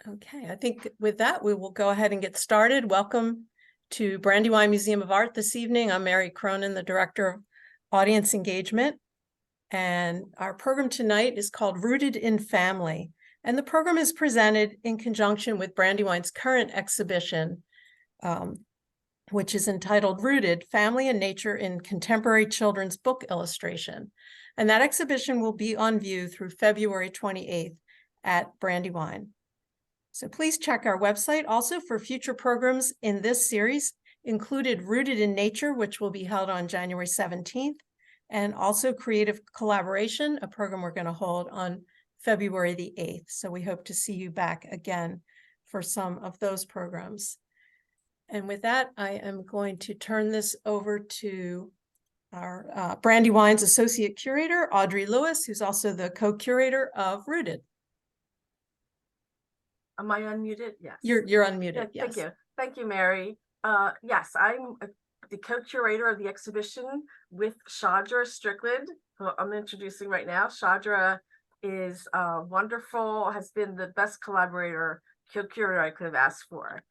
Okay, I think with that, we will go ahead and get started. Welcome to Brandywine Museum of Art this evening. I'm Mary Cronin, the Director of Audience Engagement. And our program tonight is called Rooted in Family. And the program is presented in conjunction with Brandywine's current exhibition, which is entitled Rooted, Family and Nature in Contemporary Children's Book Illustration. And that exhibition will be on view through February 28th at Brandywine. So please check our website also for future programs in this series, included Rooted in Nature, which will be held on January 17th, and also Creative Collaboration, a program we're going to hold on February the 8th. So we hope to see you back again for some of those programs. And with that, I am going to turn this over to our Brandywine's Associate Curator, Audrey Lewis, who's also the co-curator of Rooted. Am I unmuted? Yes. You're unmuted. Yes. Thank you, Mary. Yes, I'm the co-curator of the exhibition with Shadra Strickland, who I'm introducing right now. Shadra is wonderful, has been the best collaborator, co-curator I could have asked for.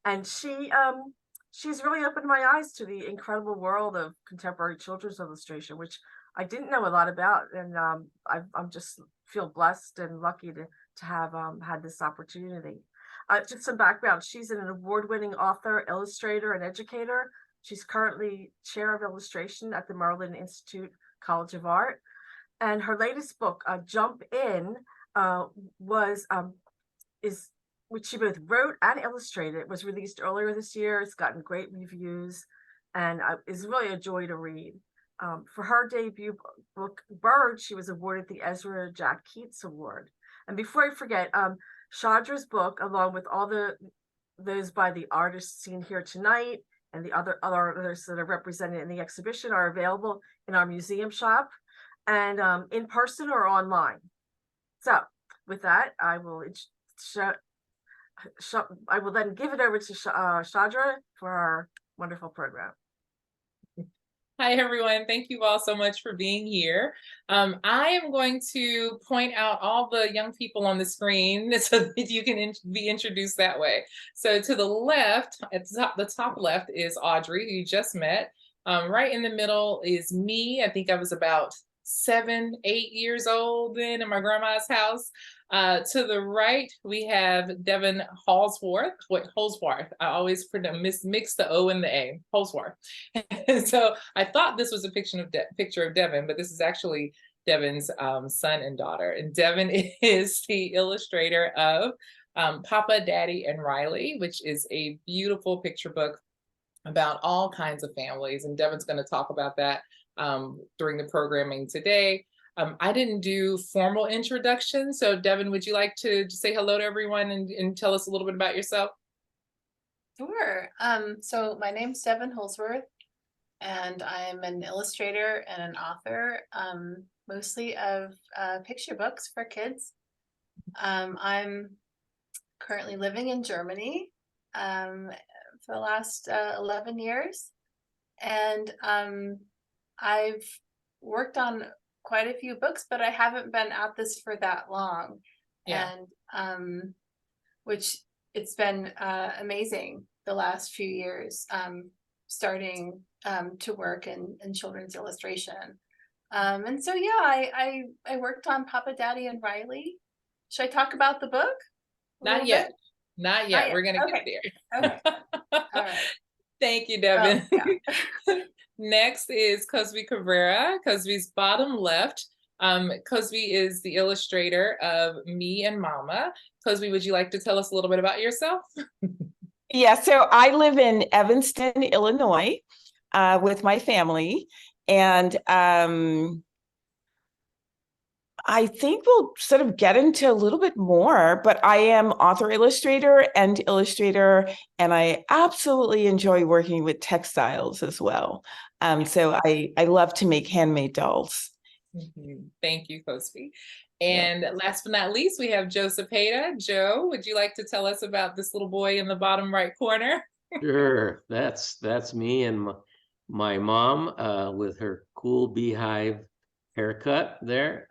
And she's really opened my eyes to the incredible world of contemporary children's illustration, which I didn't know a lot about. And I'm just feel blessed and lucky to have had this opportunity. Just some background. She's an award-winning author, illustrator, and educator. She's currently chair of illustration at the Maryland Institute College of Art. And her latest book, Jump In, which she both wrote and illustrated. It was released earlier this year. It's gotten great reviews and is really a joy to read. For her debut book, Bird, she was awarded the Ezra Jack Keats Award. And before I forget, Shadra's book, along with all those by the artists seen here tonight and the others that are represented in the exhibition, are available in our museum shop and in person or online. So with that, I will then give it over to Shadra for our wonderful program. Hi, everyone. Thank you all so much for being here. I am going to point out all the young people on the screen so that you can be introduced that way. So to the left, at the top left is Audrey, who you just met. Right in the middle is me. I think I was about 7, 8 years old then in my grandma's house. To the right, we have Devon Holzwarth. Holzwarth. I always mix the O and the A. Holzwarth. So I thought this was a picture of Devon, but this is actually Devon's son and daughter. And Devon is the illustrator of Papa, Daddy, and Riley, which is a beautiful picture book about all kinds of families. And Devon's going to talk about that during the programming today. I didn't do formal introductions. So Devon, would you like to say hello to everyone and tell us a little bit about yourself? Sure. So my name's Devon Holzwarth, and I'm an illustrator and an author, mostly of picture books for kids. I'm currently living in Germany for the last 11 years. And I've worked on quite a few books, but I haven't been at this for that long. Yeah. And which it's been amazing the last few years, starting to work in children's illustration. And so, yeah, I worked on Papa, Daddy, and Riley. Should I talk about the book? Not yet. Not yet. We're going to get there. Okay. All right. Thank you, Devon. Yeah. Next is Cozbi Cabrera. Cozbi's bottom left. Cozbi is the illustrator of Me and Mama. Cozbi, would you like to tell us a little bit about yourself? Yeah, so I live in Evanston, Illinois, with my family. And I think we'll sort of get into a little bit more, but I am author, illustrator, and I absolutely enjoy working with textiles as well. So I love to make handmade dolls. Thank you, Cozbi. And last but not least, we have Joe Cepeda. Joe, would you like to tell us about this little boy in the bottom right corner? Sure, that's me and my mom with her cool beehive haircut there.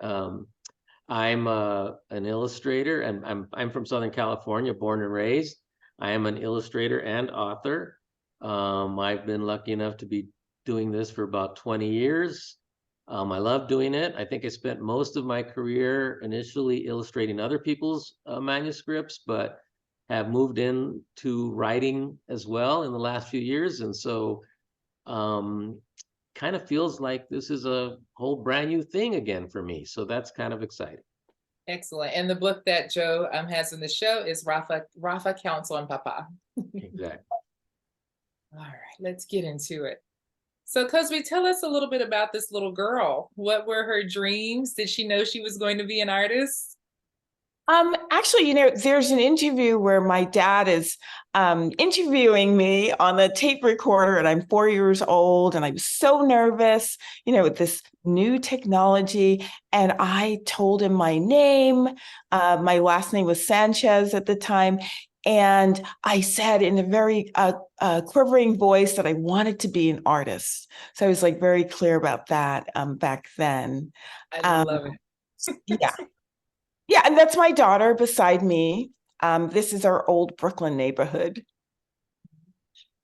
I'm an illustrator, and I'm from Southern California, born and raised. I am an illustrator and author. I've been lucky enough to be doing this for about 20 years. I love doing it. I think I spent most of my career initially illustrating other people's manuscripts, but have moved into writing as well in the last few years. And so kind of feels like this is a whole brand new thing again for me. So that's kind of exciting. Excellent. And the book that Joe has in the show is Rafa Counsel and Papa. Exactly. All right, let's get into it. So Cozbi, tell us a little bit about this little girl. What were her dreams? Did she know she was going to be an artist? Actually, there's an interview where my dad is interviewing me on a tape recorder, and I'm 4 years old, and I was so nervous, with this new technology. And I told him my name. My last name was Sanchez at the time. And I said in a very quivering voice that I wanted to be an artist. So I was like very clear about that back then. I love it. Yeah. Yeah, and that's my daughter beside me. This is our old Brooklyn neighborhood.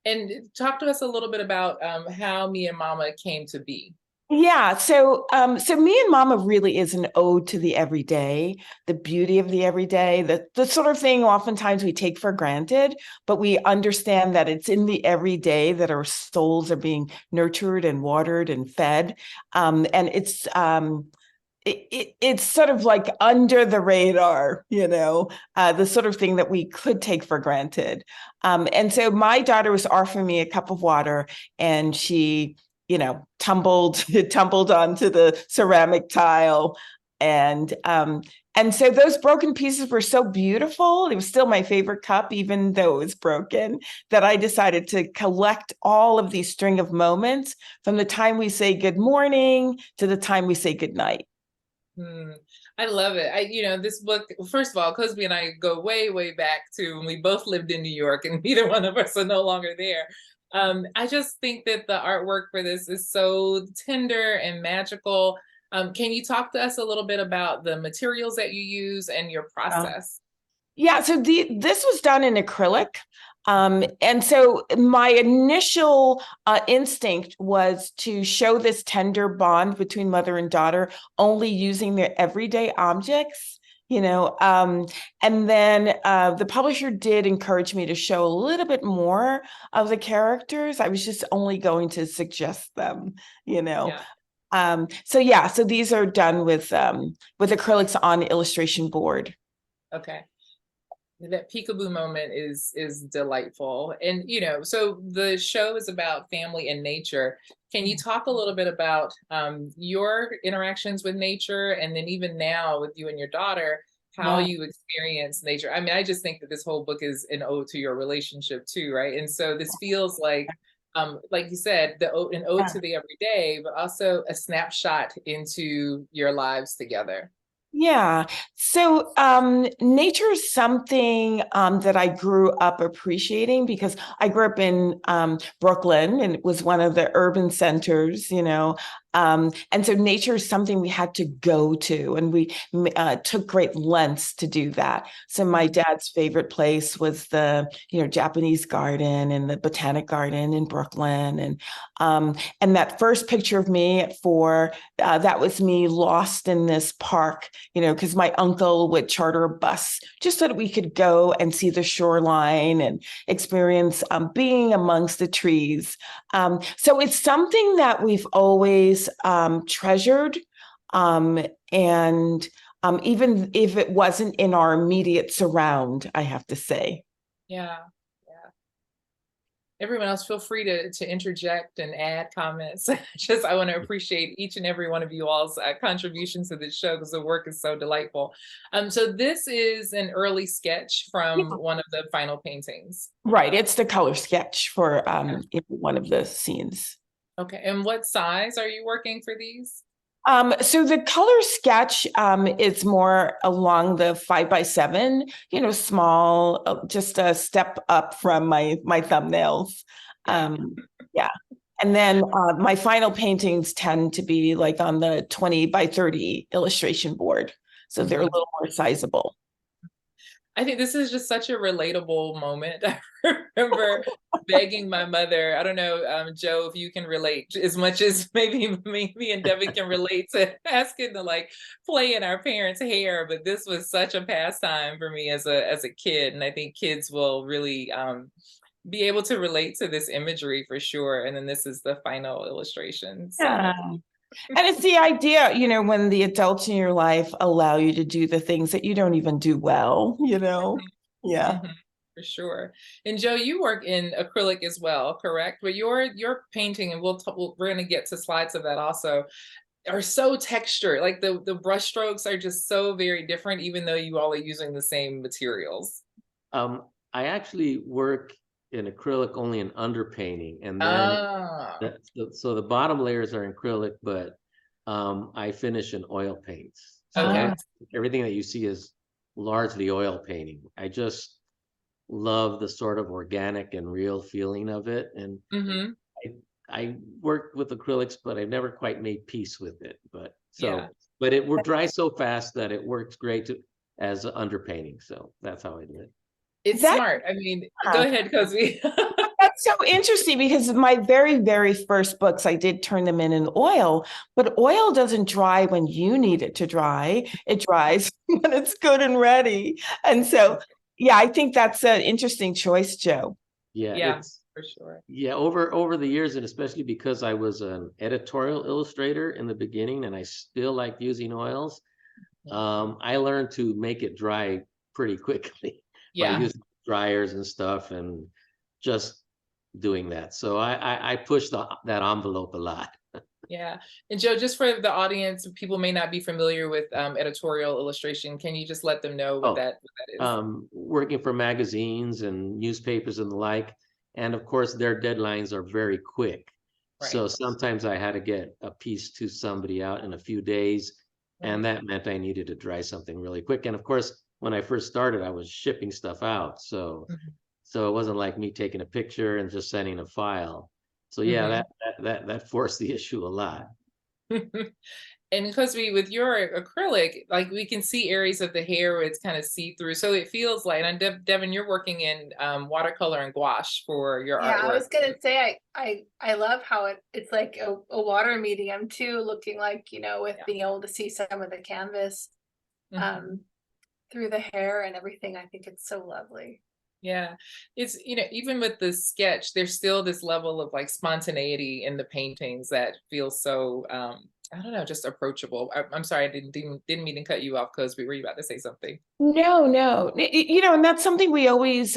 And talk to us a little bit about how Me and Mama came to be. Yeah, so Me and Mama really is an ode to the everyday, the beauty of the everyday, the sort of thing oftentimes we take for granted, but we understand that it's in the everyday that our souls are being nurtured and watered and fed. And it's sort of like under the radar, the sort of thing that we could take for granted. And so my daughter was offering me a cup of water, and she, tumbled onto the ceramic tile. And so those broken pieces were so beautiful. It was still my favorite cup, even though it was broken, that I decided to collect all of these string of moments from the time we say good morning to the time we say good night. I love it. This book, first of all, Cozbi and I go way, way back to when we both lived in New York, and neither one of us are no longer there. I just think that the artwork for this is so tender and magical. Can you talk to us a little bit about the materials that you use and your process? Yeah, so this was done in acrylic. And so my initial instinct was to show this tender bond between mother and daughter only using their everyday objects, and then the publisher did encourage me to show a little bit more of the characters. I was just only going to suggest them, Yeah. So these are done with acrylics on illustration board. Okay. That peekaboo moment is delightful. And so the show is about family and nature. Can you talk a little bit about your interactions with nature, and then even now with you and your daughter, how you experience nature? I mean, I just think that this whole book is an ode to your relationship too, right? And so this feels like you said, an ode to the everyday, but also a snapshot into your lives together. Yeah. So nature is something that I grew up appreciating, because I grew up in Brooklyn, and it was one of the urban centers, and so nature is something we had to go to, and we took great lengths to do that. So my dad's favorite place was the, Japanese garden and the botanic garden in Brooklyn. And that first picture of me at 4, that was me lost in this park, because my uncle would charter a bus just so that we could go and see the shoreline and experience being amongst the trees. So it's something that we've always treasured. And even if it wasn't in our immediate surround, I have to say. Yeah. Everyone else, feel free to interject and add comments. I want to appreciate each and every one of you all's contributions to this show, because the work is so delightful. So this is an early sketch from one of the final paintings. Right, it's the color sketch for one of the scenes. Okay, and what size are you working for these? So the color sketch is more along the 5x7, small, just a step up from my thumbnails. Yeah. And then my final paintings tend to be like on the 20x30 illustration board. So they're a little more sizable. I think this is just such a relatable moment. I remember begging my mother, I don't know, Joe, if you can relate as much as maybe me and Devon can relate to asking to like play in our parents' hair, but this was such a pastime for me as a kid. And I think kids will really be able to relate to this imagery for sure. And then this is the final illustration. So. Yeah. And it's the idea, you know, when the adults in your life allow you to do the things that you don't even do well, you know? Yeah. For sure. And Joe, you work in acrylic as well, correct? But your painting, and we're going to get to slides of that also, are so textured. Like the brush strokes are just so very different, even though you all are using the same materials. I actually work in acrylic only in underpainting, and then so the bottom layers are in acrylic, but I finish in oil paints. So everything that you see is largely oil painting. I just love the sort of organic and real feeling of it. And I worked with acrylics, but I've never quite made peace with it. But but it will dry so fast that it works great as underpainting. So that's how I do it. It's smart. I mean, go ahead, Cozbi. That's so interesting because my very, very first books, I did turn them in oil, but oil doesn't dry when you need it to dry. It dries when it's good and ready. And so, yeah, I think that's an interesting choice, Joe. Yeah, for sure. Yeah, over the years, and especially because I was an editorial illustrator in the beginning and I still like using oils, I learned to make it dry pretty quickly. By using dryers and stuff and just doing that. So I push that envelope a lot. Yeah. And Joe, just for the audience, people may not be familiar with editorial illustration. Can you just let them know what that is? Working for magazines and newspapers and the like. And of course, their deadlines are very quick. Right. So sometimes I had to get a piece to somebody out in a few days. And that meant I needed to dry something really quick. And of course, when I first started, I was shipping stuff out. So it wasn't like me taking a picture and just sending a file. So yeah, that forced the issue a lot. And because with your acrylic, like we can see areas of the hair where it's kind of see-through. So it feels like, and Devon, you're working in watercolor and gouache for your artwork. Yeah, I was gonna say I love how it's like a water medium too, looking like, you know, with being able to see some of the canvas through the hair and everything. I think it's so lovely. Yeah, it's, you know, even with the sketch, there's still this level of like spontaneity in the paintings that feels so I don't know, just approachable. I'm sorry, I didn't mean to cut you off, Cozbi. Were you about to say something? No. You know, and that's something we always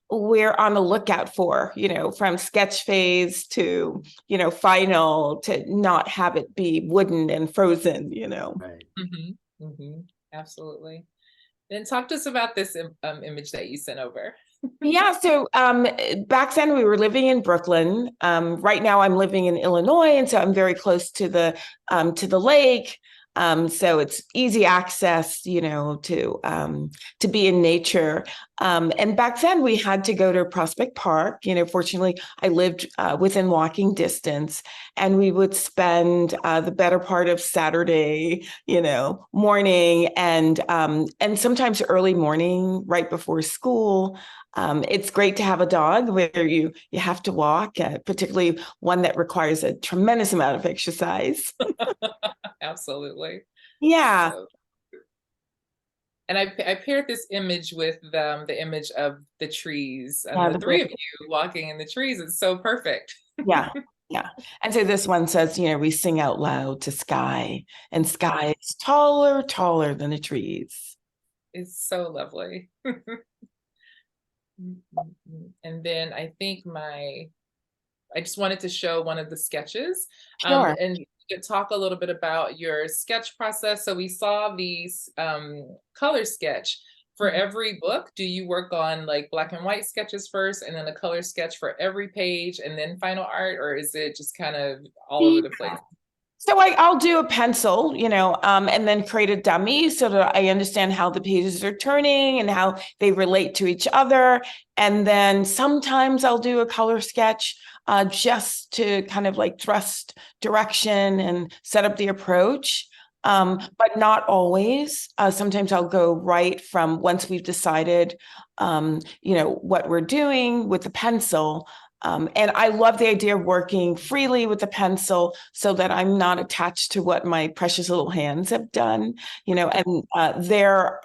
we're on the lookout for, you know, from sketch phase to, you know, final, to not have it be wooden and frozen, you know. Right. Absolutely. Then talk to us about this image that you sent over. Yeah, so back then we were living in Brooklyn. Right now I'm living in Illinois, and so I'm very close to the lake. So it's easy access, you know, to be in nature. And back then we had to go to Prospect Park. You know, fortunately, I lived within walking distance, and we would spend the better part of Saturday, you know, morning and sometimes early morning, right before school. It's great to have a dog where you have to walk, particularly one that requires a tremendous amount of exercise. Absolutely. Yeah. So, and I paired this image with the image of the trees and the three of you walking in the trees. It's so perfect. Yeah. And so this one says, you know, we sing out loud to sky, and sky is taller than the trees. It's so lovely. And then I think I just wanted to show one of the sketches. Sure. And you could talk a little bit about your sketch process. So we saw these color sketch for every book. Do you work on like black and white sketches first and then a color sketch for every page and then final art, or is it just kind of all over the place? So I'll do a pencil, you know, and then create a dummy so that I understand how the pages are turning and how they relate to each other. And then sometimes I'll do a color sketch just to kind of like thrust direction and set up the approach. but not always. Sometimes I'll go right from once we've decided, what we're doing with the pencil. And I love the idea of working freely with the pencil so that I'm not attached to what my precious little hands have done, and there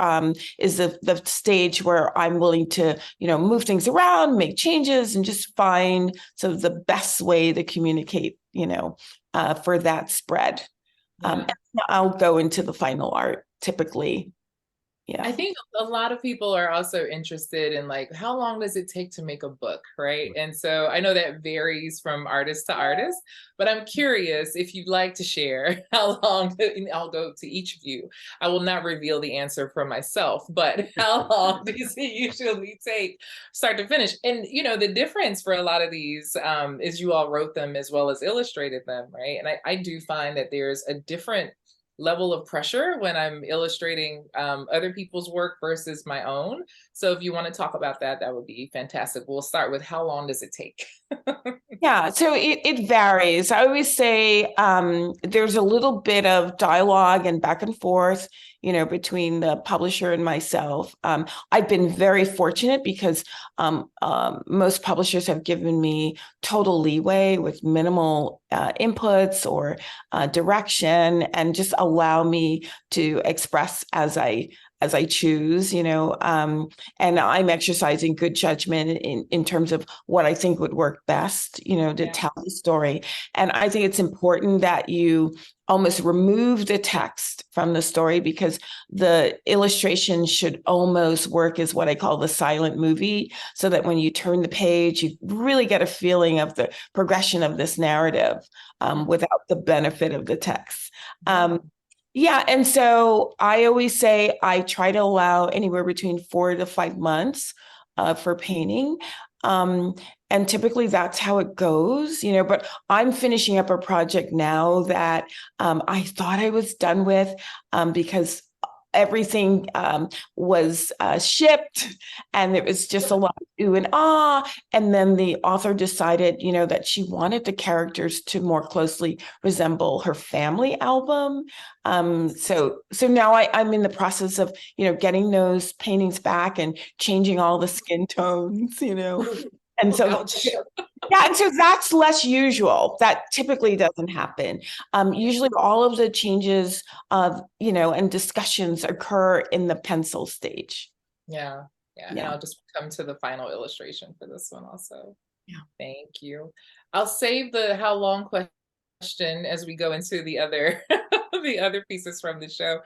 is the stage where I'm willing to, move things around, make changes, and just find sort of the best way to communicate, for that spread. And I'll go into the final art typically. Yeah. I think a lot of people are also interested in like, how long does it take to make a book, right? And so I know that varies from artist to artist, but I'm curious if you'd like to share how long, and I'll go to each of you. I will not reveal the answer for myself, but how long does it usually take start to finish? And, the difference for a lot of these is you all wrote them as well as illustrated them, right? And I do find that there's a different level of pressure when I'm illustrating other people's work versus my own. So if you want to talk about that, that would be fantastic. We'll start with how long does it take? Yeah, so it varies. I always say there's a little bit of dialogue and back and forth, between the publisher and myself. I've been very fortunate because most publishers have given me total leeway with minimal inputs or direction, and just allow me to express as I choose, and I'm exercising good judgment in terms of what I think would work best, to tell the story. And I think it's important that you almost remove the text from the story, because the illustration should almost work as what I call the silent movie, so that when you turn the page, you really get a feeling of the progression of this narrative without the benefit of the text. Yeah. And so I always say I try to allow anywhere between 4 to 5 months for painting. And typically that's how it goes, but I'm finishing up a project now that I thought I was done with because everything was shipped, and it was just a lot of ooh and ah. And then the author decided, that she wanted the characters to more closely resemble her family album. So now I'm in the process of, getting those paintings back and changing all the skin tones, And so, and so that's less usual. That typically doesn't happen. Usually all of the changes and discussions occur in the pencil stage. Yeah. And I'll just come to the final illustration for this one also. Yeah. Thank you. I'll save the how long question as we go into the other the other pieces from the show.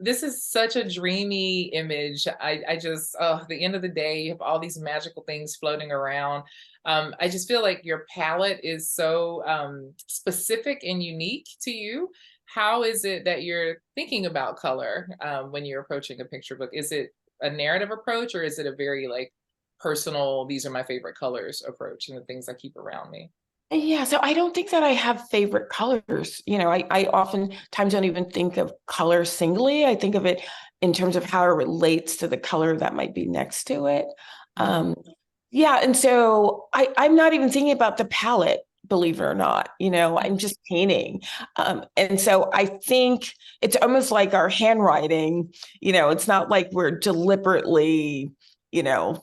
This is such a dreamy image. I just, at the end of the day, you have all these magical things floating around. I just feel like your palette is so specific and unique to you. How is it that you're thinking about color when you're approaching a picture book? Is it a narrative approach, or is it a very like personal, these are my favorite colors approach and the things I keep around me? Yeah, so I don't think that I have favorite colors. I oftentimes don't even think of color singly. I think of it in terms of how it relates to the color that might be next to it. Yeah, and so I'm not even thinking about the palette, believe it or not. I'm just painting. And so I think it's almost like our handwriting, it's not like we're deliberately,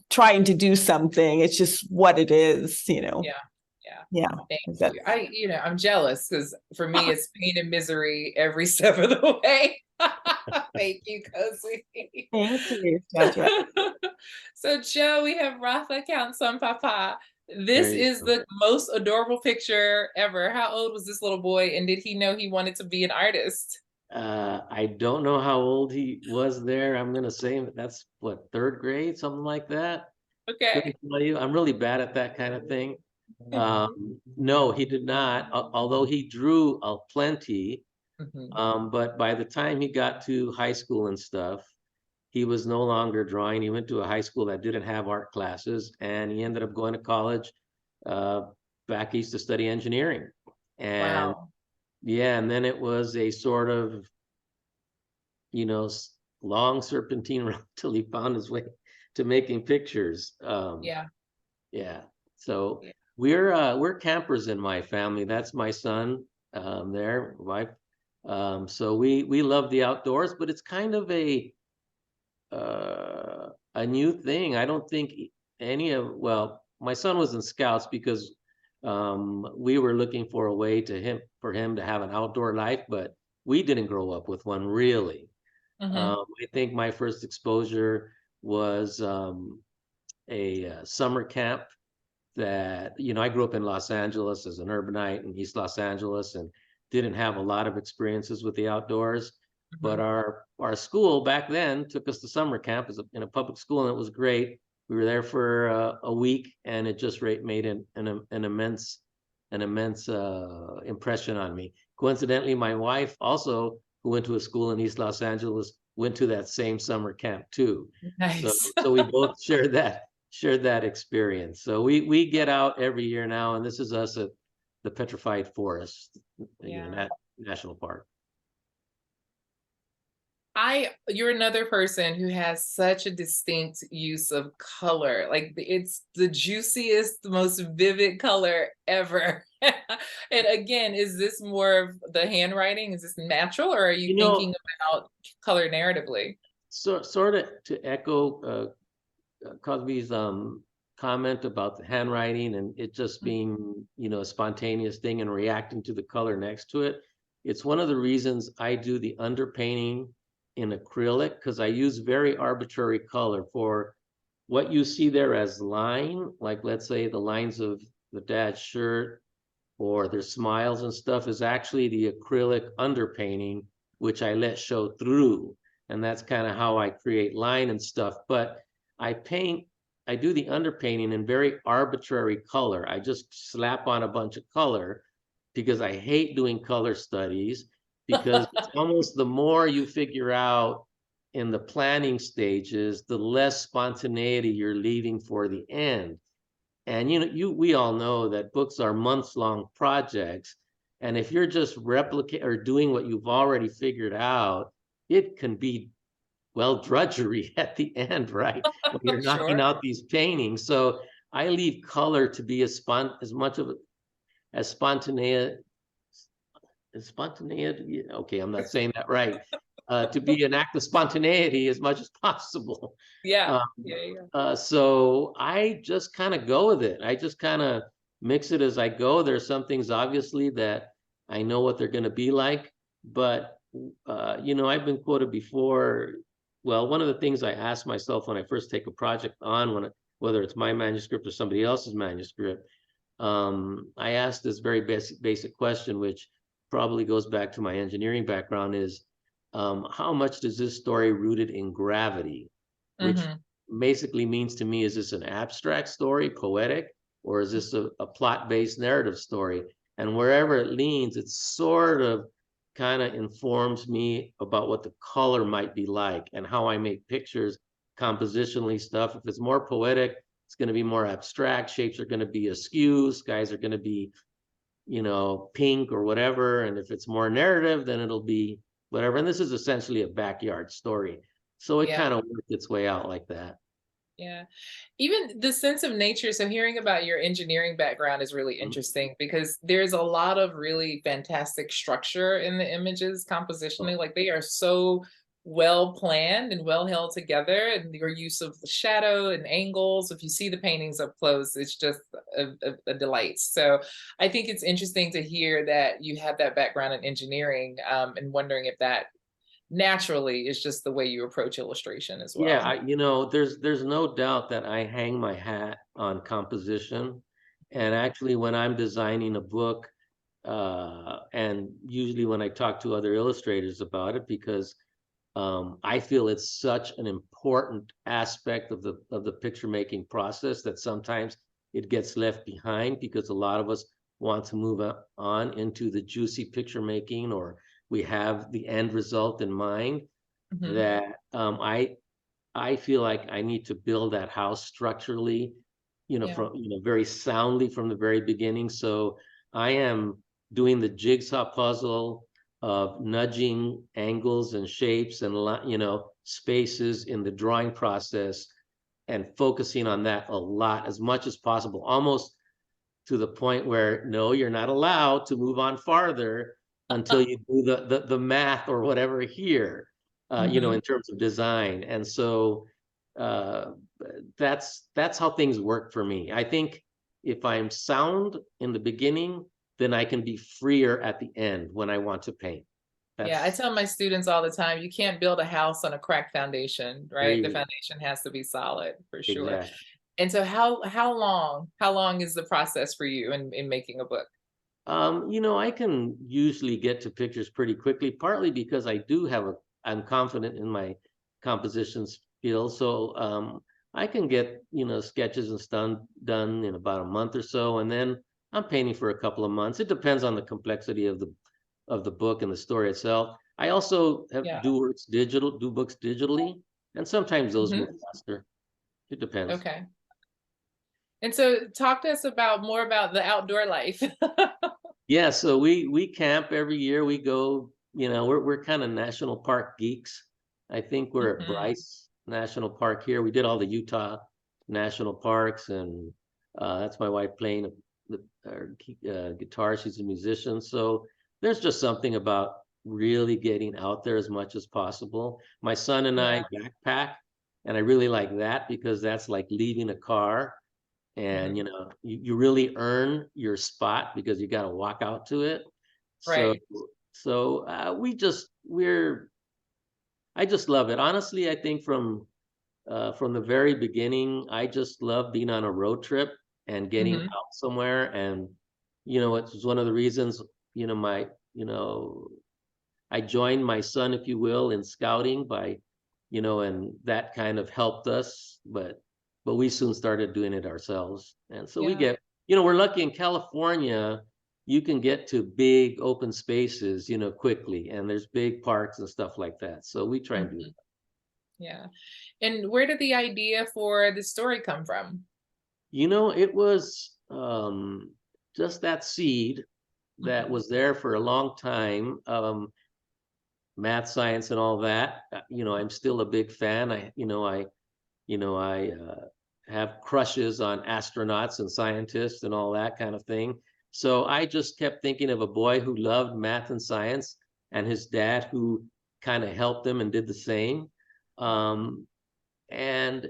trying to do something. It's just what it is, Yeah. Thank you. I'm jealous because for me, it's pain and misery every step of the way. Thank you, Cozbi. Thank you, Shadra. So, Joe, we have Rafa Count Son Papa. This is the most adorable picture ever. How old was this little boy, and did he know he wanted to be an artist? I don't know how old he was there. I'm gonna say that's what, 3rd grade, something like that. Okay. I'm really bad at that kind of thing. No, he did not, although he drew plenty. But by the time he got to high school and stuff, he was no longer drawing. He went to a high school that didn't have art classes, and he ended up going to college back east to study engineering. And wow. Yeah, and then it was a sort of, long serpentine route till he found his way to making pictures. Yeah. So we're campers in my family. That's my son there. So we love the outdoors, but it's kind of a new thing. I don't think well, my son was in Scouts because we were looking for a way for him to have an outdoor life, but we didn't grow up with one really. I think my first exposure was a summer camp that, I grew up in Los Angeles as an urbanite in East Los Angeles and didn't have a lot of experiences with the outdoors. But our school back then took us to summer camp in a public school, and it was great. We were there for a week, and it just made an immense impression on me. Coincidentally, my wife also, who went to a school in East Los Angeles, went to that same summer camp too. Nice. So we both shared that experience. So we get out every year now, and this is us at the Petrified Forest, National Park. You're another person who has such a distinct use of color. Like it's the juiciest, the most vivid color ever. And again, is this more of the handwriting? Is this natural, or are you thinking about color narratively? So sort of to echo Cozbi's comment about the handwriting and it just being, a spontaneous thing and reacting to the color next to it. It's one of the reasons I do the underpainting in acrylic, because I use very arbitrary color for what you see there as line, like let's say the lines of the dad's shirt or their smiles and stuff is actually the acrylic underpainting, which I let show through. And that's kind of how I create line and stuff. But I do the underpainting in very arbitrary color. I just slap on a bunch of color because I hate doing color studies, because it's almost the more you figure out in the planning stages, the less spontaneity you're leaving for the end. And we all know that books are months-long projects, and if you're just replicating or doing what you've already figured out, it can be drudgery at the end, right? When you're knocking out these paintings. So I leave color to be as much of as spontaneity. Okay, I'm not saying that right. To be an act of spontaneity as much as possible. So I just kind of go with it. I just kind of mix it as I go. There's some things obviously that I know what they're going to be like, but I've been quoted before. Well, one of the things I ask myself when I first take a project on, whether it's my manuscript or somebody else's manuscript, I ask this very basic question, which probably goes back to my engineering background, is how much does this story rooted in gravity? Which basically means to me, is this an abstract story, poetic, or is this a plot-based narrative story? And wherever it leans, it sort of kind of informs me about what the color might be like and how I make pictures, compositionally stuff. If it's more poetic, it's going to be more abstract. Shapes are going to be askew. Skies are going to be, pink or whatever. And if it's more narrative, then it'll be whatever. And this is essentially a backyard story. So it kind of worked its way out like that. Yeah. Even the sense of nature. So hearing about your engineering background is really interesting, because there's a lot of really fantastic structure in the images compositionally. Like they are so well planned and well held together, and your use of the shadow and angles. If you see the paintings up close, it's just a delight. So I think it's interesting to hear that you have that background in engineering, and wondering if that naturally is just the way you approach illustration as well. Yeah, there's no doubt that I hang my hat on composition. And actually, when I'm designing a book, and usually when I talk to other illustrators about it, because I feel it's such an important aspect of the picture making process that sometimes it gets left behind, because a lot of us want to move on into the juicy picture making, or we have the end result in mind. That I feel like I need to build that house structurally, from very soundly from the very beginning. So I am doing the jigsaw puzzle of nudging angles and shapes and spaces in the drawing process, and focusing on that a lot, as much as possible, almost to the point where no, you're not allowed to move on farther, until you do the math or whatever here, you know, in terms of design. And so that's how things work for me. I think if I'm sound in the beginning, then I can be freer at the end when I want to paint. Yeah, I tell my students all the time, you can't build a house on a cracked foundation, right? The foundation has to be solid for sure. Exactly. And so how long is the process for you in making a book? You know, I can usually get to pictures pretty quickly, partly because I'm confident in my composition skills. So I can get, you know, sketches and stuff done in about a month or so, and then I'm painting for a couple of months. It depends on the complexity of the book and the story itself. I also do books digitally, and sometimes those move faster. It depends. Okay. And so talk to us more about the outdoor life. Yeah, so we camp every year. We go, you know, we're kind of national park geeks. I think we're at Bryce National Park here. We did all the Utah national parks, and that's my wife playing her guitar. She's a musician, so there's just something about really getting out there as much as possible. My son and I backpack, and I really like that because that's like leaving a car. And you know, you really earn your spot because you got to walk out to it. Right. So I just love it. Honestly, I think from the very beginning, I just love being on a road trip and getting out somewhere. And you know, it's one of the reasons, you know, I joined my son, if you will, in scouting by, you know, and that kind of helped us, but we soon started doing it ourselves. And so we get, you know, we're lucky in California, you can get to big open spaces, you know, quickly, and there's big parks and stuff like that. So we try and do that. Yeah. And where did the idea for the story come from? You know, it was just that seed that was there for a long time. Math, science, and all that. You know, I'm still a big fan. I have crushes on astronauts and scientists and all that kind of thing. So I just kept thinking of a boy who loved math and science, and his dad who kind of helped him and did the same. And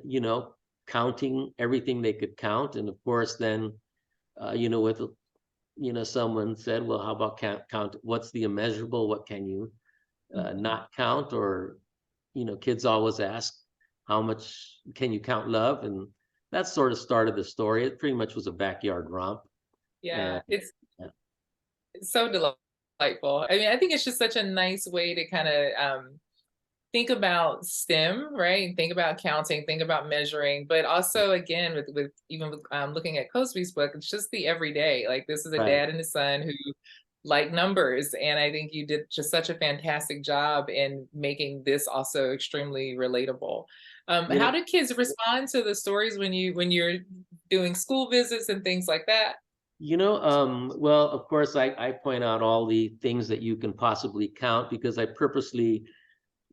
you know, counting everything they could count, and of course, then you know, with someone said, well, how about count? What's the immeasurable? What can you not count? Or you know, kids always ask, how much can you count love? And that sort of started the story. It pretty much was a backyard romp. Yeah, it's so delightful. I mean, I think it's just such a nice way to kind of think about STEM, right? And think about counting, think about measuring, but also again, with looking at Cozbi's book, it's just the everyday. Like this is a dad and a son who like numbers, and I think you did just such a fantastic job in making this also extremely relatable. How do kids respond to the stories when you're doing school visits and things like that? You know, well, of course, I point out all the things that you can possibly count because I purposely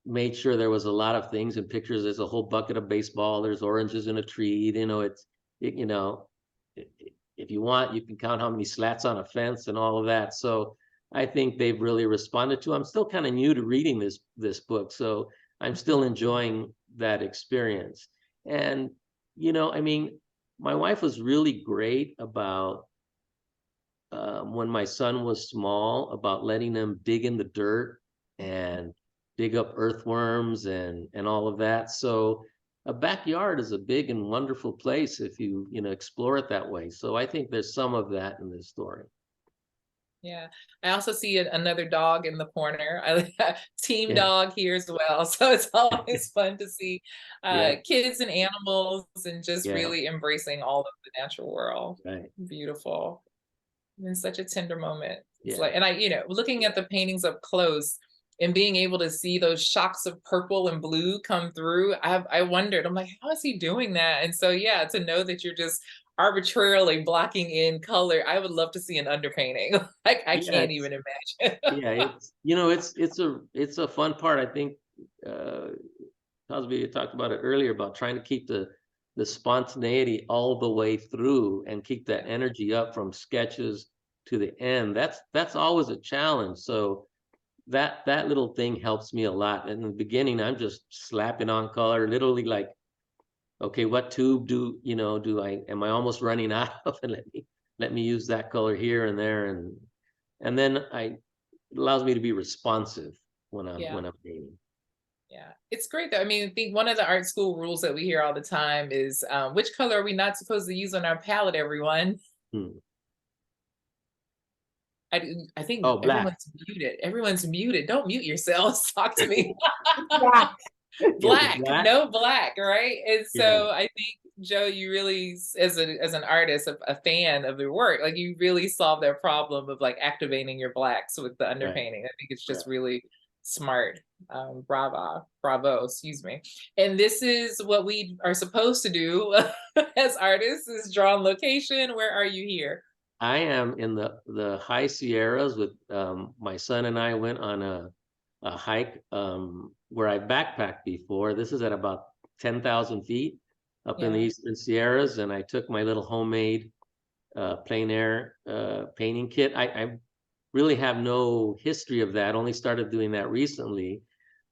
made sure there was a lot of things in pictures. There's a whole bucket of baseball. There's oranges in a tree. You know, you know, if you want, you can count how many slats on a fence and all of that. So I think they've really responded to. I'm still kind of new to reading this book, so I'm still enjoying that experience. And you know, I mean, my wife was really great about when my son was small, about letting him dig in the dirt and dig up earthworms and all of that. So a backyard is a big and wonderful place if you explore it that way. So I think there's some of that in this story. Yeah, I also see another dog in the corner. Team dog here as well. So it's always fun to see kids and animals and just really embracing all of the natural world. Right. Beautiful. And such a tender moment. It's like, and I, looking at the paintings up close and being able to see those shocks of purple and blue come through, I wondered, I'm like, how is he doing that? And so, yeah, to know that you're just arbitrarily blocking in color, I would love to see an underpainting. Like I can't even imagine. It's a fun part. I think Cozbi talked about it earlier about trying to keep the spontaneity all the way through and keep that energy up from sketches to the end, that's always a challenge. So that little thing helps me a lot. In the beginning, I'm just slapping on color, literally like, okay, what tube am I almost running out of? And let me use that color here and there, and then it allows me to be responsive when I'm painting. Yeah, it's great though. I mean, I think one of the art school rules that we hear all the time is which color are we not supposed to use on our palette, everyone? I think Black. everyone's muted. Everyone's muted. Don't mute yourselves. Talk to me. Black. Black, no black, right? And so Yeah. I think, Joe, you really, as an artist, a fan of your work, like you really solved that problem of like activating your blacks with the underpainting. I think it's just really smart. Bravo, excuse me. And this is what we are supposed to do as artists, is draw on location. Where are you here? I am in the high Sierras with my son and I went on a hike where I backpacked before. This is at about 10,000 feet up in the Eastern Sierras, and I took my little homemade plein air painting kit. I really have no history of that, only started doing that recently.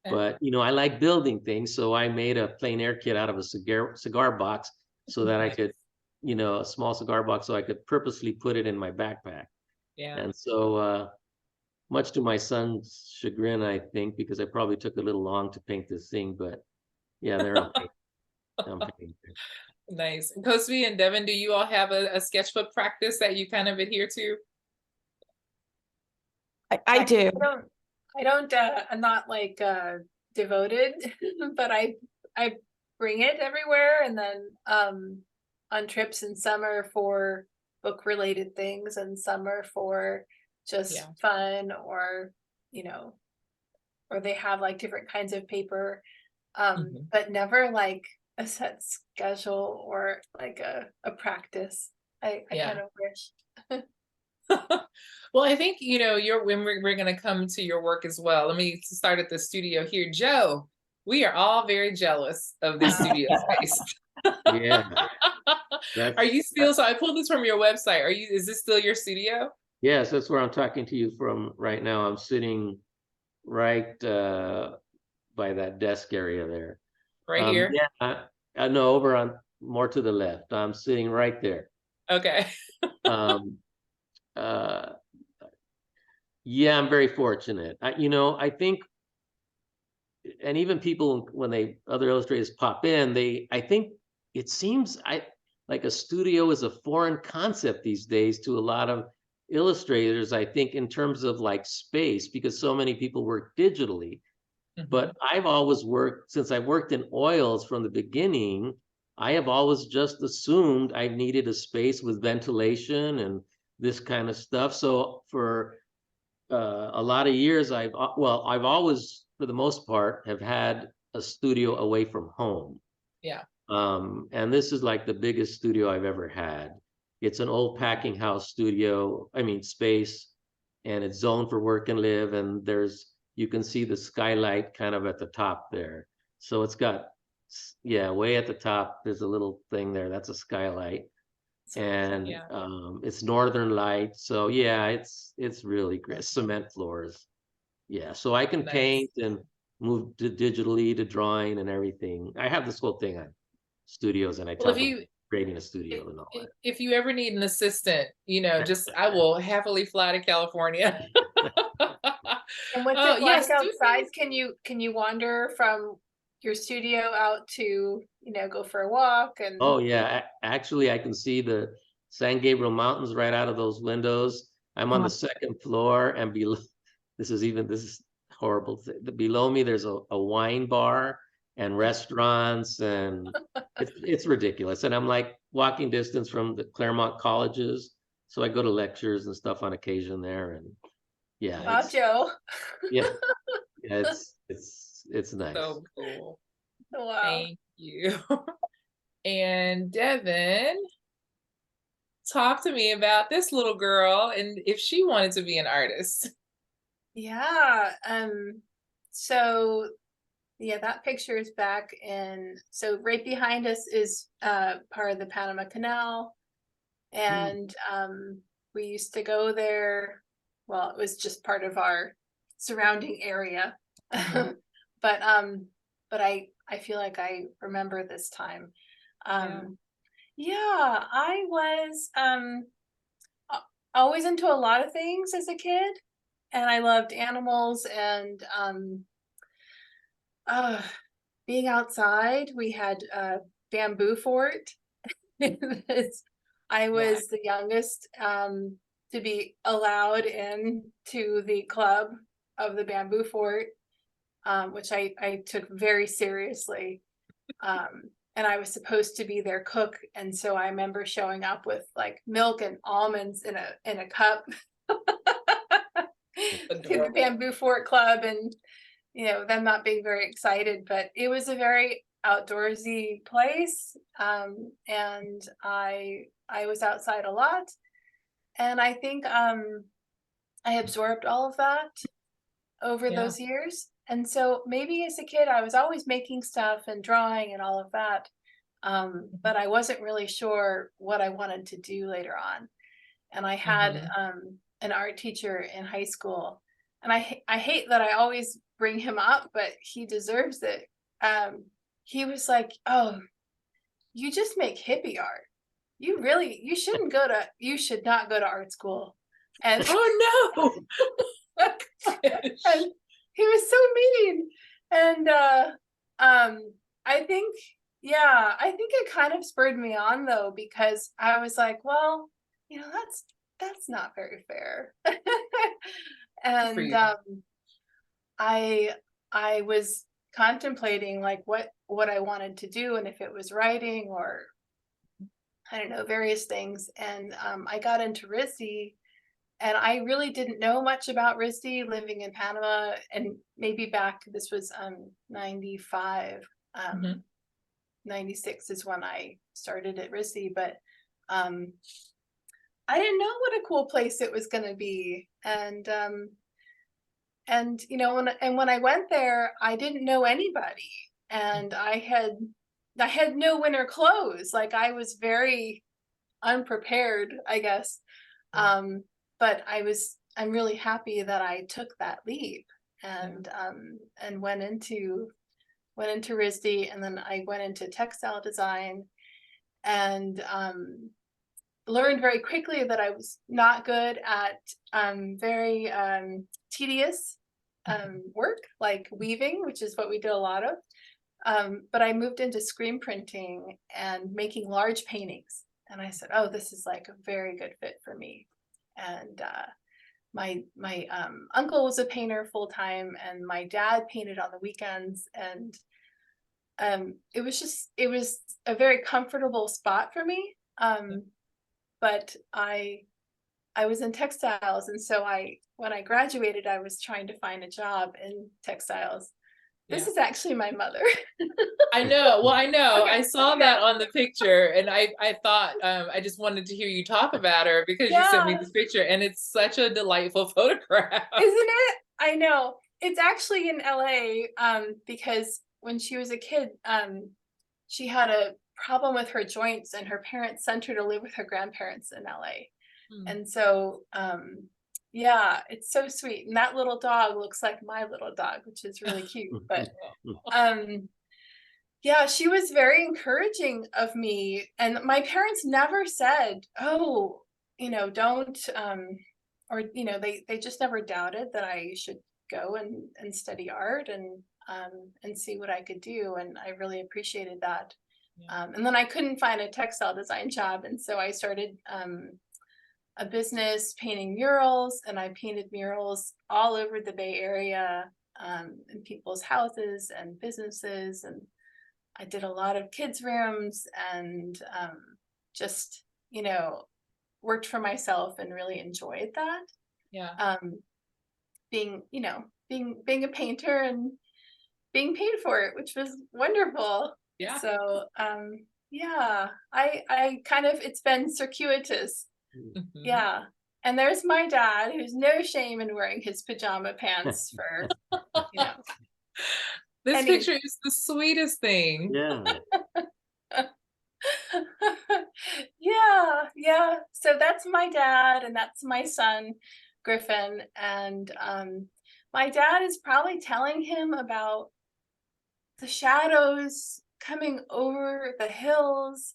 But I like building things, so I made a plein air kit out of a cigar box so that I could, a small cigar box, so I could purposely put it in my backpack. And so much to my son's chagrin, I think, because I probably took a little long to paint this thing, but yeah, they're okay. Nice. Cozbi and Devon, do you all have a sketchbook practice that you kind of adhere to? I do. I'm not like devoted, but I bring it everywhere, and then on trips, and some are for book related things and some are for just fun, or or they have like different kinds of paper, but never like a set schedule or like a practice. I kind of wish. Well, I think, when we're going to come to your work as well. Let me start at the studio here. Joe, we are all very jealous of this studio space. Yeah. Are you still, so I pulled this from your website. Is this still your studio? Yes, that's where I'm talking to you from right now. I'm sitting right by that desk area there. Right here? Yeah, I know, over on more to the left. I'm sitting right there. Okay. Yeah, I'm very fortunate. I think, and even people, when other illustrators pop in, I think it seems like a studio is a foreign concept these days to a lot of illustrators, I think, in terms of like space, because so many people work digitally. But I've always worked, since I worked in oils from the beginning, I have always just assumed I needed a space with ventilation and this kind of stuff. So for a lot of years, I've always, for the most part, have had a studio away from home. Yeah. And this is like the biggest studio I've ever had. It's an old packing house studio, space, and it's zoned for work and live. And you can see the skylight kind of at the top there. So it's got, way at the top, there's a little thing there. That's a skylight. And it's northern light. So yeah, it's really great. Cement floors. Yeah. So I can paint and move digitally to drawing and everything. I have this whole thing on studios, and I talk about creating a studio and all that. If you ever need an assistant, I will happily fly to California. And with it like outside, can you wander from your studio out to go for a walk? And oh yeah, actually I can see the San Gabriel Mountains right out of those windows. I'm on the second floor, and below, this is horrible. Below me there's a wine bar and restaurants, and it's ridiculous. And I'm like walking distance from the Claremont colleges, so I go to lectures and stuff on occasion there. And yeah, wow, Joe. yeah, it's nice. So cool. Wow. Thank you. And Devon, talk to me about this little girl and if she wanted to be an artist. Yeah. So yeah, that picture is back in, so right behind us is part of the Panama Canal. And we used to go there. Well, it was just part of our surrounding area. But I feel like I remember this time. Yeah, I was always into a lot of things as a kid, and I loved animals and being outside. We had a bamboo fort. I was the youngest to be allowed into the club of the bamboo fort, which I took very seriously. And I was supposed to be their cook, and so I remember showing up with like milk and almonds in a cup to the bamboo fort club, and them not being very excited, but it was a very outdoorsy place, and I was outside a lot, and I think I absorbed all of that over those years. And so maybe as a kid, I was always making stuff and drawing and all of that. But I wasn't really sure what I wanted to do later on. And I had an art teacher in high school, and I hate that I always bring him up, but he deserves it. He was like, "Oh, you just make hippie art. You should not go to art school." And oh no. and he was so mean. And I think it kind of spurred me on though, because I was like, well, that's not very fair. And I was contemplating like what I wanted to do, and if it was writing or I don't know, various things. And I got into RISD. And I really didn't know much about RISD living in Panama, and maybe this was 95, 96 is when I started at RISD, but I didn't know what a cool place it was going to be. And when I went there, I didn't know anybody, and I had no winter clothes. Like, I was very unprepared, I guess. But I'm really happy that I took that leap and went into RISD, and then I went into textile design, and learned very quickly that I was not good at very tedious work like weaving, which is what we did a lot of. But I moved into screen printing and making large paintings, and I said, oh, this is like a very good fit for me. And my uncle was a painter full time, and my dad painted on the weekends, and it was a very comfortable spot for me. But I was in textiles, and so when I graduated, I was trying to find a job in textiles. This is actually my mother. I know. Well, I know. Okay. I saw that on the picture, and I thought I just wanted to hear you talk about her because you sent me this picture, and it's such a delightful photograph. Isn't it? I know. It's actually in LA because when she was a kid, she had a problem with her joints, and her parents sent her to live with her grandparents in LA. And so yeah, it's so sweet. And that little dog looks like my little dog, which is really cute. But yeah, she was very encouraging of me. And my parents never said, oh, don't, or, they just never doubted that I should go and study art and see what I could do. And I really appreciated that. And then I couldn't find a textile design job. And so I started a business painting murals, and I painted murals all over the Bay Area, in people's houses and businesses. And I did a lot of kids' rooms, and just, worked for myself and really enjoyed that. Yeah. Being a painter and being paid for it, which was wonderful. Yeah. So yeah, I kind of, it's been circuitous. Yeah. And there's my dad, who's no shame in wearing his pajama pants for, This picture is the sweetest thing. Yeah. Yeah. So that's my dad, and that's my son, Griffin. And my dad is probably telling him about the shadows coming over the hills.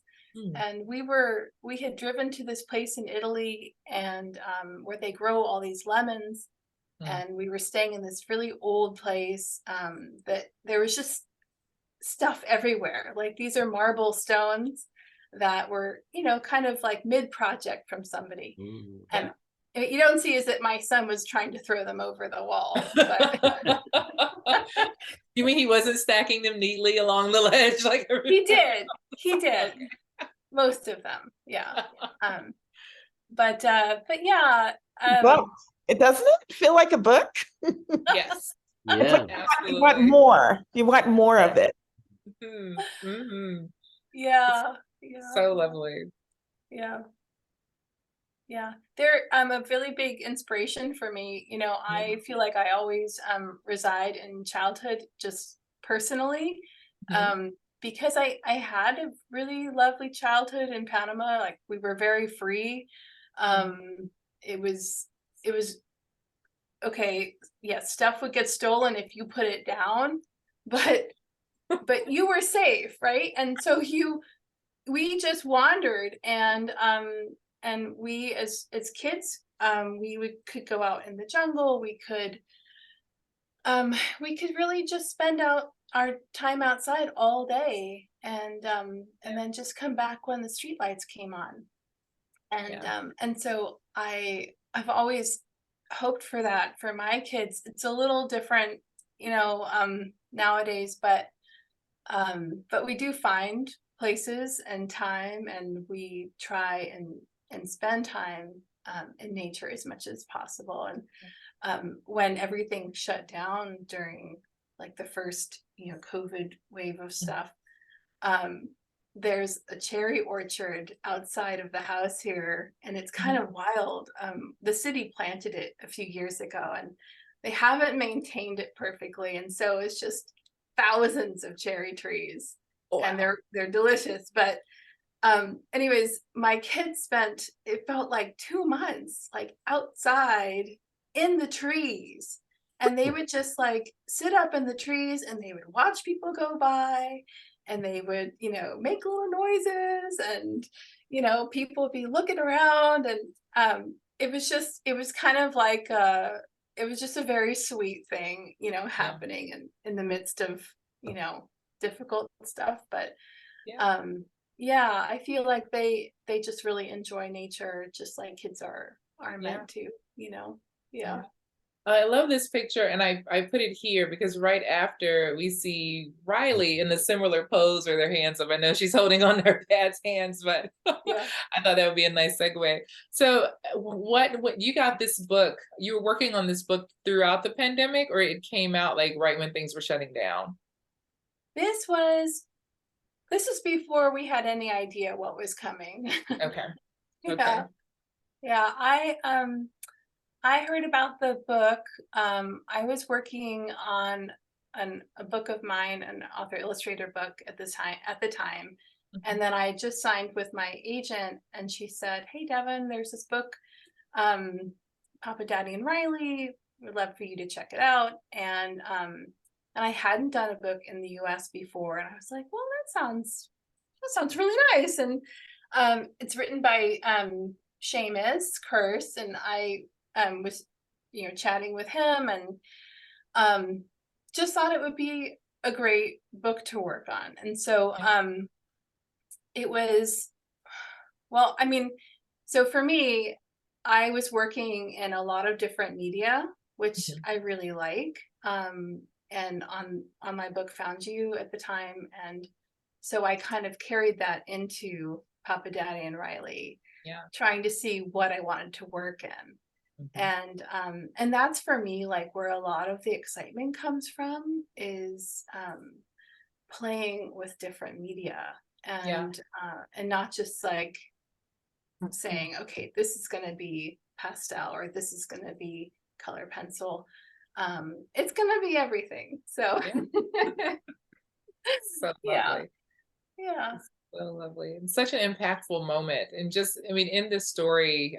And we had driven to this place in Italy, and where they grow all these lemons. And we were staying in this really old place that there was just stuff everywhere. Like, these are marble stones that were, kind of like mid-project from somebody. And what you don't see is that my son was trying to throw them over the wall. But You mean he wasn't stacking them neatly along the ledge like he did. Most of them, yeah. But yeah. Book. It doesn't it feel like a book? Yes. Yeah. You want more. You want more of it. Yeah. So lovely. Yeah. They're a really big inspiration for me. I feel like I always reside in childhood just personally. Because I had a really lovely childhood in Panama. Like, we were very free. It was okay. Yeah, stuff would get stolen if you put it down, but you were safe, right? And so we just wandered, and we as kids, we could go out in the jungle. We could really just spend out our time outside all day, and then just come back when the streetlights came on. And so I've always hoped for that for my kids. It's a little different, nowadays, but we do find places and time, and we try and spend time in nature as much as possible. And when everything shut down during like the first COVID wave of stuff, there's a cherry orchard outside of the house here, and it's kind of wild. The city planted it a few years ago, and they haven't maintained it perfectly, and so it's just thousands of cherry trees. And they're delicious. But anyways, my kids it felt like 2 months like outside in the trees, and they would just like sit up in the trees, and they would watch people go by, and they would make little noises, and people would be looking around, and it was kind of like it was just a very sweet thing happening in the midst of difficult stuff. But I feel like they just really enjoy nature, just like kids are meant to. I love this picture, and I put it here because right after we see Riley in a similar pose with her hands up. I know she's holding on to her dad's hands, but I thought that would be a nice segue. So what you got this book, you were working on this book throughout the pandemic, or it came out like right when things were shutting down? This was before we had any idea what was coming. Okay. Yeah. I heard about the book. I was working on a book of mine, an author illustrator book at the time. And then I just signed with my agent, and she said, "Hey, Devon, there's this book, Papa, Daddy, and Riley. We'd love for you to check it out." And I hadn't done a book in the US before, and I was like, "Well, that sounds really nice." And it's written by Seamus Curse, and I was chatting with him, and just thought it would be a great book to work on. And so it was, well, I mean, so for me, I was working in a lot of different media, which I really like. And on my book Found You at the time, and so I kind of carried that into Papa, Daddy, and Riley, trying to see what I wanted to work in. And that's for me like where a lot of the excitement comes from, is playing with different media, and not just like saying, okay, this is going to be pastel, or this is going to be color pencil. It's going to be everything. So So lovely. Yeah. So lovely. And such an impactful moment. And just, I mean, in this story,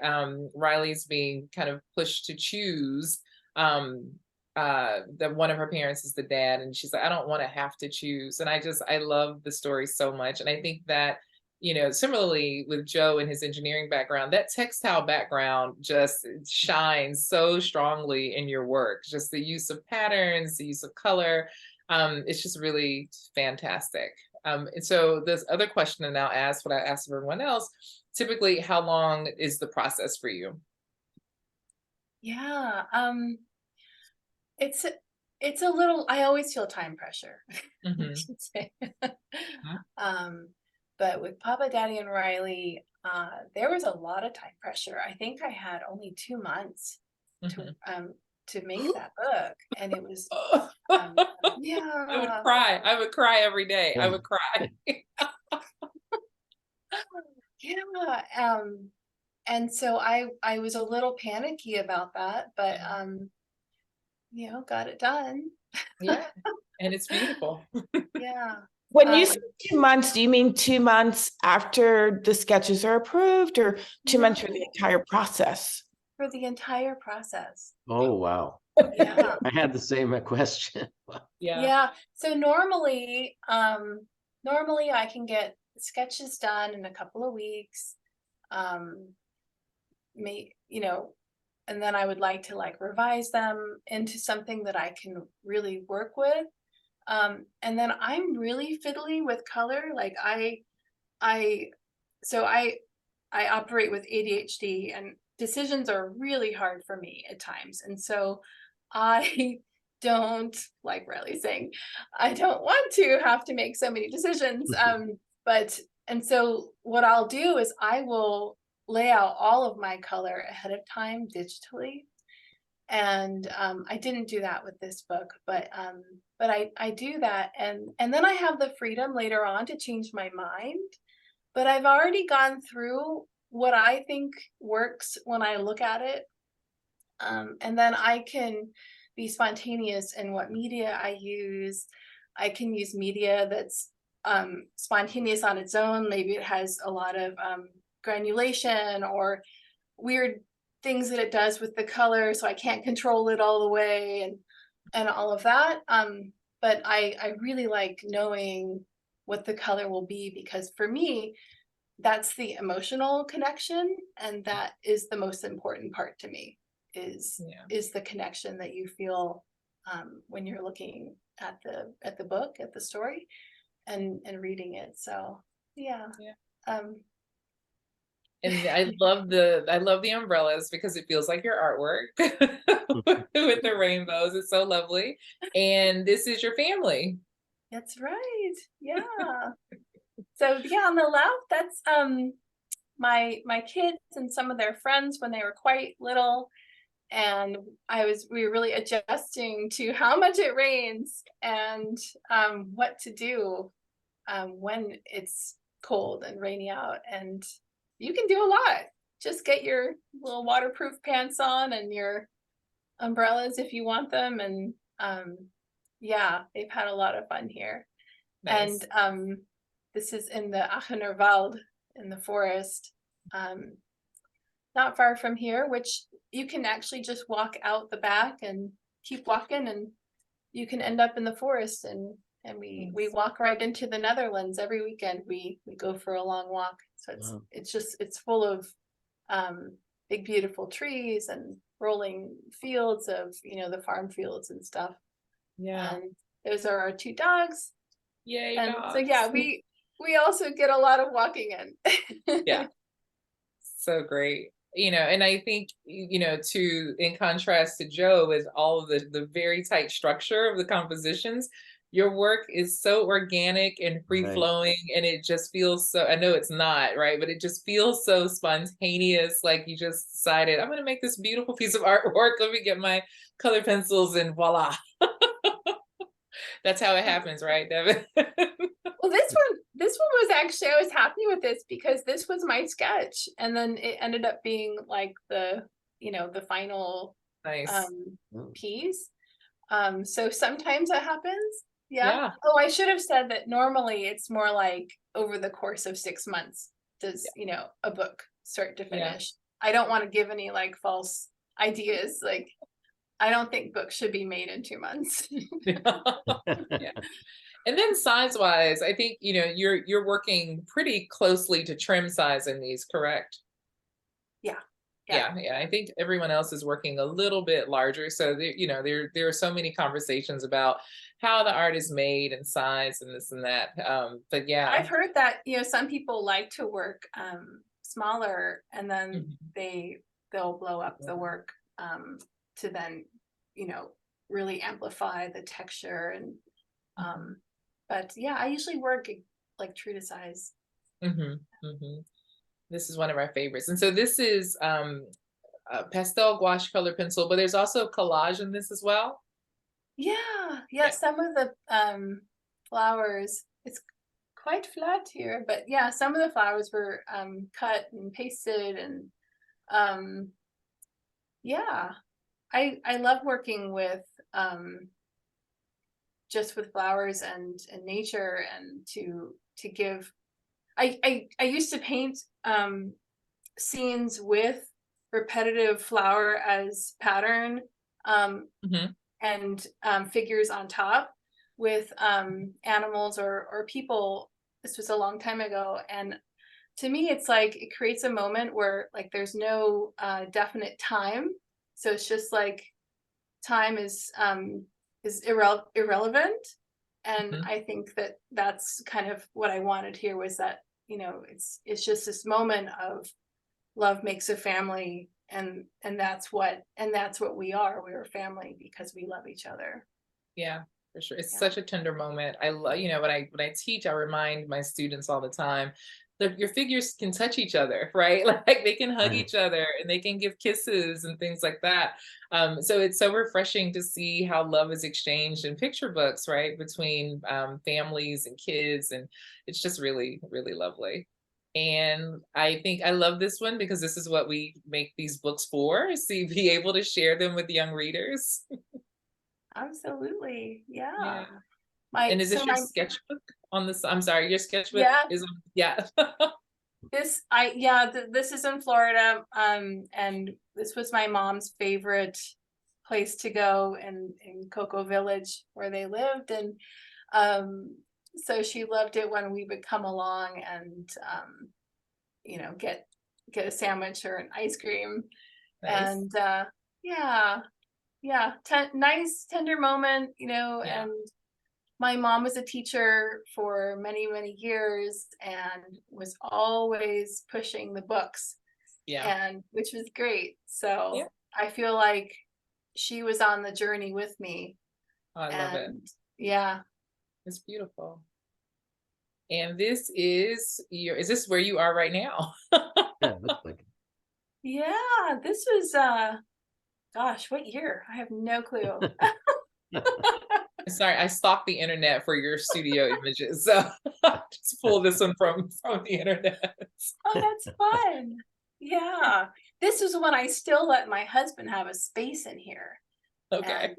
Riley's being kind of pushed to choose. That one of her parents is the dad, and she's like, I don't want to have to choose. And I love the story so much. And I think that, similarly with Joe and his engineering background, that textile background just shines so strongly in your work. Just the use of patterns, the use of color. It's just really fantastic. And so this other question, and I'll ask what I asked of everyone else, typically, how long is the process for you? Yeah, it's a little, I always feel time pressure. I should say. But with Papa, Daddy, and Riley, there was a lot of time pressure. I think I had only 2 months to make that book, and it was yeah. I would cry every day. I would cry. Yeah. And so I was a little panicky about that, but got it done. Yeah, and it's beautiful. Yeah. When you say 2 months, do you mean 2 months after the sketches are approved, or 2 months for the entire process? For the entire process. Oh, wow. Yeah. I had the same question. Yeah. So normally I can get sketches done in a couple of weeks. And then I would like to revise them into something that I can really work with. And then I'm really fiddly with color. Like I operate with ADHD, and decisions are really hard for me at times. And so I don't, like Riley saying, I don't want to have to make so many decisions. And so what I'll do is I will lay out all of my color ahead of time digitally. And I didn't do that with this book, but I do that, and then I have the freedom later on to change my mind. But I've already gone through what I think works when I look at it, and then I can be spontaneous in what media I use. I can use media that's spontaneous on its own. Maybe it has a lot of granulation or weird things that it does with the color, so I can't control it all the way, and all of that. But I really like knowing what the color will be, because for me, that's the emotional connection, and that is the most important part to me, is the connection that you feel when you're looking at the book, at the story, and reading it. So yeah. And I love the umbrellas, because it feels like your artwork with the rainbows. It's so lovely. And this is your family. That's right. Yeah. So yeah, on the left, that's my kids and some of their friends when they were quite little. And we were really adjusting to how much it rains and what to do when it's cold and rainy out. And you can do a lot. Just get your little waterproof pants on and your umbrellas if you want them. And yeah, they've had a lot of fun here. Nice. And this is in the Aachenerwald, in the forest, not far from here, which you can actually just walk out the back and keep walking, and you can end up in the forest. And we walk right into the Netherlands every weekend. We go for a long walk. So it's full of big, beautiful trees and rolling fields of, the farm fields and stuff. Yeah. And those are our 2 dogs. Yay, and dogs. So yeah, we also get a lot of walking in. Yeah. So great. And I think, in contrast to Joe, with all of the very tight structure of the compositions, your work is so organic and free-flowing, and it just feels so, I know it's not, right? But it just feels so spontaneous, like you just decided, I'm going to make this beautiful piece of artwork. Let me get my color pencils and voila. That's how it happens, right, Devon? Well, this one was actually, I was happy with this because this was my sketch, and then it ended up being like the final nice. Piece. So sometimes that happens, Yeah. Oh, I should have said that normally it's more like over the course of 6 months does, a book start to Yeah. finish. I don't want to give any like false ideas. Like, I don't think books should be made in 2 months. Yeah. And then size wise, I think, you're working pretty closely to trim size in these, correct? Yeah. Yeah. I think everyone else is working a little bit larger. So there are so many conversations about how the art is made and size and this and that. But yeah. I've heard that, some people like to work smaller, and then Mhm. they'll blow up the work to then, really amplify the texture and but yeah, I usually work like true to size. This is one of our favorites. And so this is pastel gouache color pencil, but there's also collage in this as well. Yeah. Some of the flowers, it's quite flat here, but yeah, some of the flowers were cut and pasted, and yeah, I love working with just with flowers and nature, and to give. I used to paint scenes with repetitive flower as pattern, and figures on top with animals or people. This was a long time ago, and to me it's like it creates a moment where like there's no definite time, so it's just like time is irrelevant. And I think that that's kind of what I wanted here, was that it's just this moment of love makes a family, and that's what we are. We're a family because we love each other. Yeah, for sure. It's Yeah. such a tender moment. I love, when I teach, I remind my students all the time that your figures can touch each other, right? Like they can hug Right. each other and they can give kisses and things like that. So it's so refreshing to see how love is exchanged in picture books, right? Between families and kids. And it's just really, really lovely. And I think I love this one because this is what we make these books for, is to be able to share them with young readers. Absolutely. Yeah. Yeah. My And is this so your my sketchbook on this? I'm sorry, your sketchbook Yeah. is on, yeah. this is in Florida, and this was my mom's favorite place to go in Cocoa Village where they lived, and so she loved it when we would come along and get a sandwich or an ice cream. Nice. And nice tender moment, Yeah. and my mom was a teacher for many, many years and was always pushing the books, Yeah. and which was great. So Yeah. I feel like she was on the journey with me. I love it. And yeah. It's beautiful. And this is this where you are right now? Yeah, looks like it. Yeah, this was gosh, what year? I have no clue. Sorry, I stalked the internet for your studio images. So just pull this one from the internet. Oh, that's fun. Yeah. This was when I still let my husband have a space in here. Okay.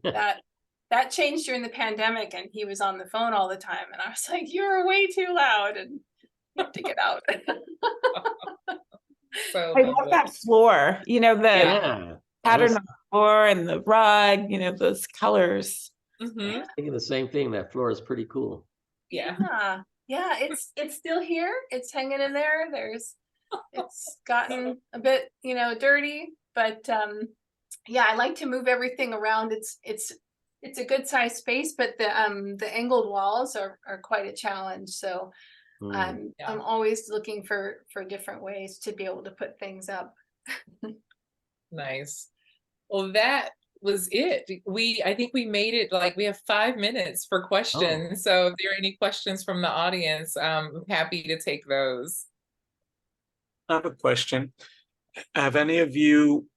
And that changed during the pandemic, and he was on the phone all the time, and I was like, you're way too loud and you have to get out. So I love that floor, the Yeah. I pattern was on the floor and the rug, those colors. Mhm. thinking the same thing. That floor is pretty cool. Yeah. Yeah, it's still here. It's hanging in there. It's gotten a bit, dirty, but yeah, I like to move everything around. It's a good sized space, but the angled walls are quite a challenge. So Mm. I'm always looking for different ways to be able to put things up. Nice. Well, that was it. I think we made it, like we have 5 minutes for questions. So if there are any questions from the audience, I'm happy to take those. I have a question. Have any of you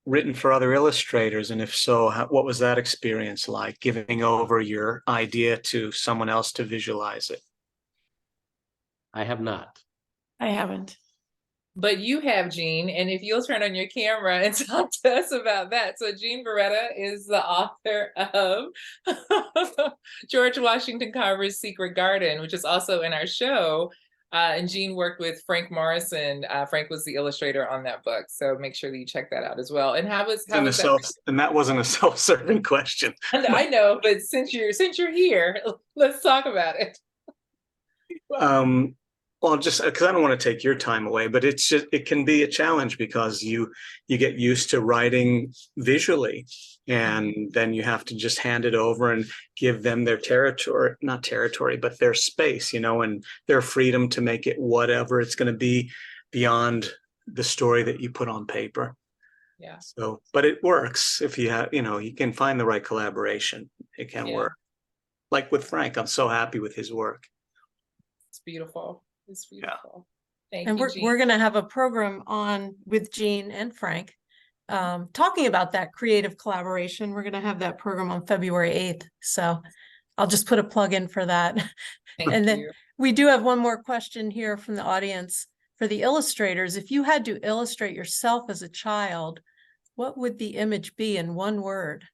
written for other illustrators? And if so, what was that experience like, giving over your idea to someone else to visualize it? I have not. I haven't. But you have Jean, and if you'll turn on your camera and talk to us about that. So Jean Beretta is the author of George Washington Carver's Secret Garden, which is also in our show. And Jean worked with Frank Morrison. Frank was the illustrator on that book. So make sure that you check that out as well. And how was that? And that wasn't a self-serving question. I know, but since you're here, let's talk about it. Well, just because I don't want to take your time away, but it can be a challenge because you get used to writing visually, and then you have to just hand it over and give them their not territory, but their space, and their freedom to make it whatever it's going to be beyond the story that you put on paper. Yeah. So, but it works if you have, you can find the right collaboration. It can work. Like with Frank, I'm so happy with his work. It's beautiful. It's beautiful. Yeah. Thank you, Jean. We're going to have a program on with Jean and Frank talking about that creative collaboration. We're going to have that program on February 8th. So I'll just put a plug in for that. And then we do have one more question here from the audience for the illustrators. If you had to illustrate yourself as a child, what would the image be in one word?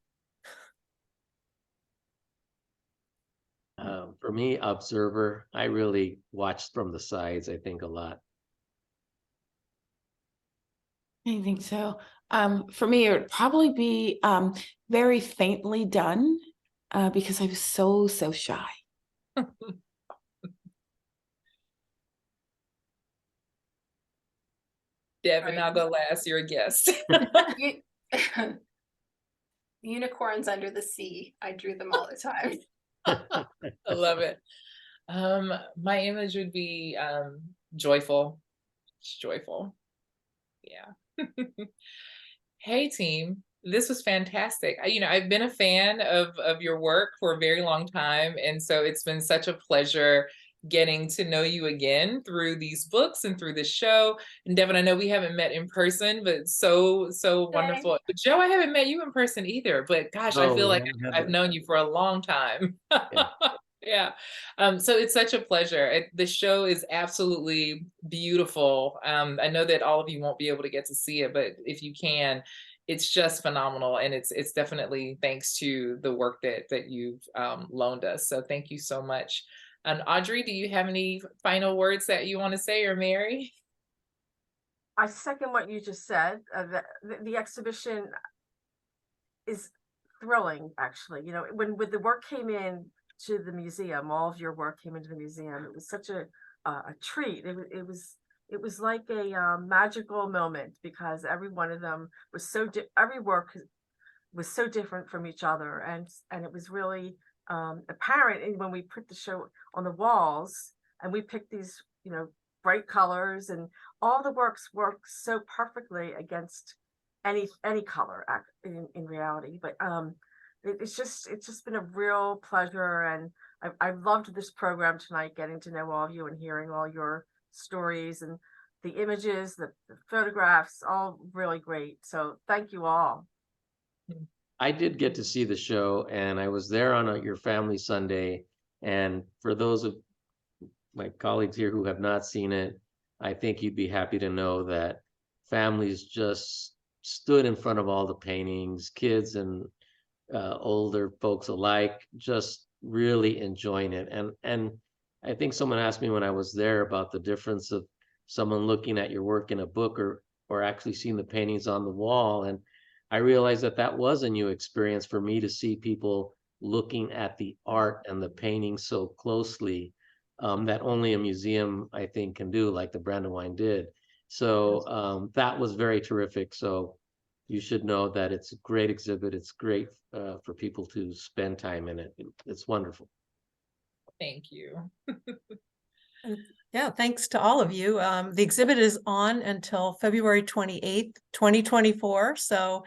For me, observer. I really watched from the sides, I think, a lot. I think so. For me, it would probably be very faintly done because I was so shy. Devon, I'll go last. You're a guest. Unicorns under the sea. I drew them all the time. I love it. My image would be joyful. It's joyful. Yeah. Hey team, this was fantastic. I've been a fan of your work for a very long time, and so it's been such a pleasure getting to know you again through these books and through this show. And Devon, I know we haven't met in person, but it's so wonderful. But Joe, I haven't met you in person either, but gosh, I feel like I've known you for a long time. Yeah. Yeah. So it's such a pleasure. The show is absolutely beautiful. I know that all of you won't be able to get to see it, but if you can, it's just phenomenal. And it's definitely thanks to the work that you've loaned us. So thank you so much. And Audrey, do you have any final words that you want to say, or Mary? I second what you just said. The exhibition is thrilling, actually. When the work came in to the museum, all of your work came into the museum. It was such a treat. It was like a magical moment because every one of them was every work was so different from each other, and it was really apparent when we put the show on the walls and we picked these bright colors, and all the works work so perfectly against any color in reality. But it's just been a real pleasure, and I've loved this program tonight, getting to know all of you and hearing all your stories and the images, the photographs, all really great. So thank you all. I did get to see the show, and I was there on your family Sunday. And for those of my colleagues here who have not seen it, I think you'd be happy to know that families just stood in front of all the paintings, kids and older folks alike, just really enjoying it. And I think someone asked me when I was there about the difference of someone looking at your work in a book or actually seeing the paintings on the wall. And I realized that was a new experience for me, to see people looking at the art and the painting so closely, that only a museum, I think, can do, like the Brandywine did. So that was very terrific. So you should know that it's a great exhibit. It's great for people to spend time in it. It's wonderful. Thank you. Yeah, thanks to all of you. The exhibit is on until February 28th, 2024. So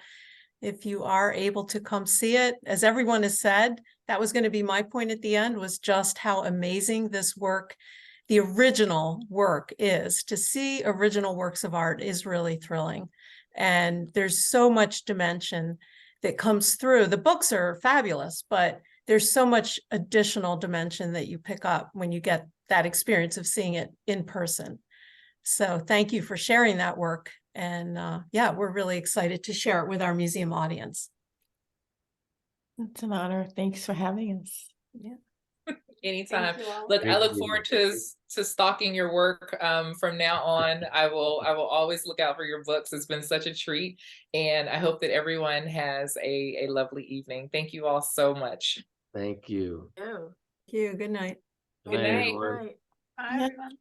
if you are able to come see it, as everyone has said, that was going to be my point at the end, was just how amazing this work, the original work is. To see original works of art is really thrilling. And there's so much dimension that comes through. The books are fabulous, but there's so much additional dimension that you pick up when you get that experience of seeing it in person. So thank you for sharing that work. And yeah, we're really excited to share it with our museum audience. It's an honor. Thanks for having us. Anytime. Thank you all. Look, I Great look to be forward here. to stalking your work from now on. I will always look out for your books. It's been such a treat, and I hope that everyone has a lovely evening. Thank you all so much. Thank you. Ew. Thank you. Good night. Good night. everyone. Right. Bye, everyone.